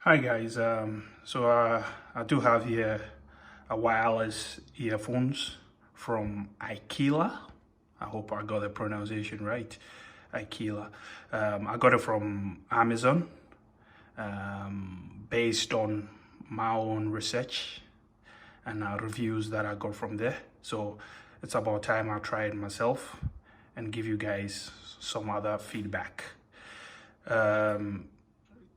Hi guys, I do have here a wireless earphones from AIKELA. I hope I got the pronunciation right. AIKELA. I got it from Amazon based on my own research and reviews that I got from there. So it's about time I try it myself and give you guys some other feedback.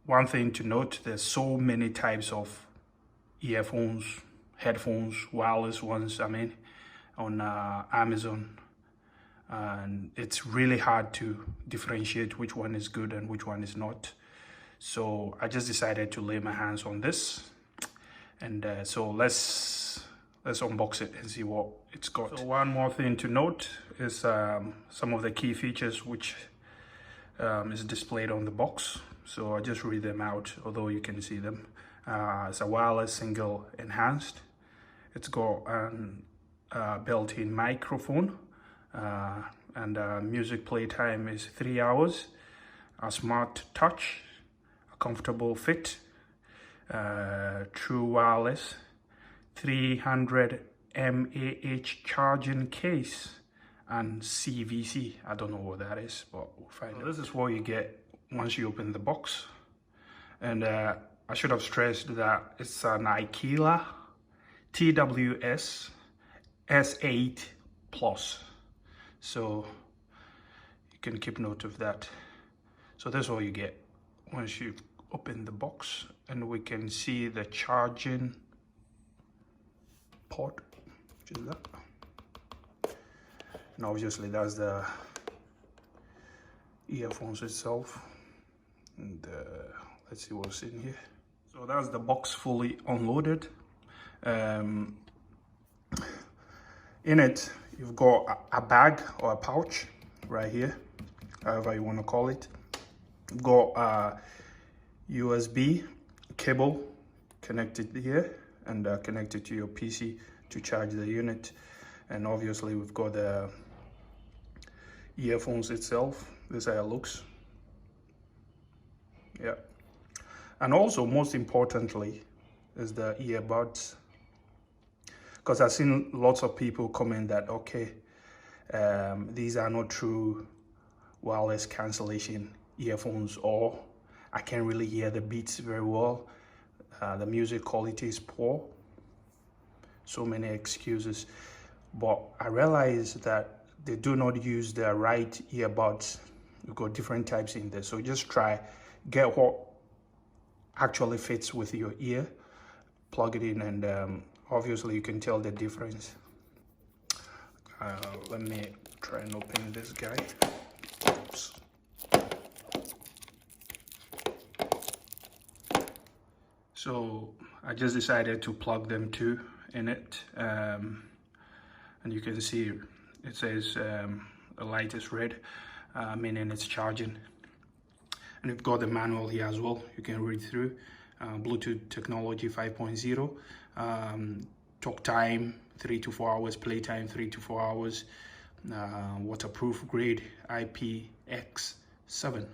One thing to note, there's so many types of earphones, headphones, wireless ones, on Amazon. And it's really hard to differentiate which one is good and which one is not. So I just decided to lay my hands on this. And so let's unbox it and see what it's got. So one more thing to note is some of the key features which is displayed on the box. So I just read them out, although you can see them. It's a wireless single enhanced. It's got a built-in microphone, and music playtime is 3 hours. A smart touch, a comfortable fit, true wireless, 300 mAh charging case, and CVC. I don't know what that is, but we'll find out. This is what you get once you open the box. And I should have stressed that it's an AIKELA TWS S8 Plus. So you can keep note of that. So that's what you get once you open the box, and we can see the charging port, which is that. And obviously that's the earphones itself. And let's see what's in here. So that's the box fully unloaded. In it, you've got a bag or a pouch right here, however you want to call it. You've got a USB cable connected here and connected to your PC to charge the unit. And obviously we've got the earphones itself. This is how it looks. Yeah. And also, most importantly, is the earbuds, because I've seen lots of people comment that okay, these are not true wireless cancellation earphones, or I can't really hear the beats very well, the music quality is poor. So many excuses, but I realized that they do not use the right earbuds. We've got different types in there, so just get what actually fits with your ear, plug it in, and obviously you can tell the difference. Let me try and open this guy. Oops. So I just decided to plug them two in it, and you can see it says the light is red, meaning it's charging. And we've got the manual here as well, you can read through. Bluetooth technology 5.0, talk time 3 to 4 hours, playtime 3 to 4 hours, waterproof grade IPX7.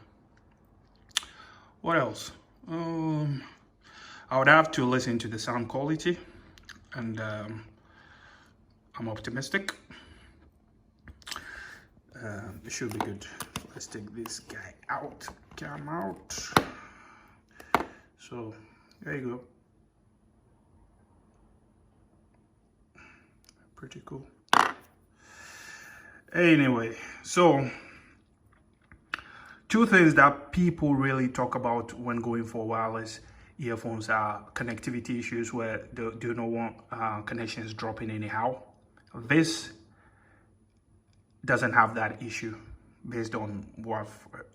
What else? I would have to listen to the sound quality, and I'm optimistic. It should be good. Let's take this guy out. Come out. So there you go. Pretty cool. Anyway, so two things that people really talk about when going for wireless earphones are connectivity issues, where they do not want connections dropping anyhow. This doesn't have that issue based on what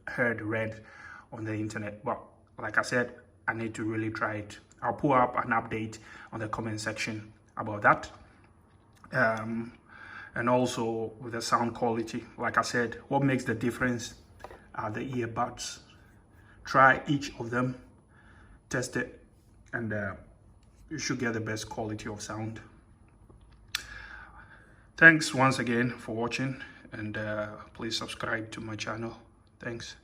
I've read on the internet. But like I said, I need to really try it. I'll pull up an update on the comment section about that. And also with the sound quality, like I said, what makes the difference are the earbuds. Try each of them, test it, and you should get the best quality of sound. Thanks once again for watching, and please subscribe to my channel. Thanks.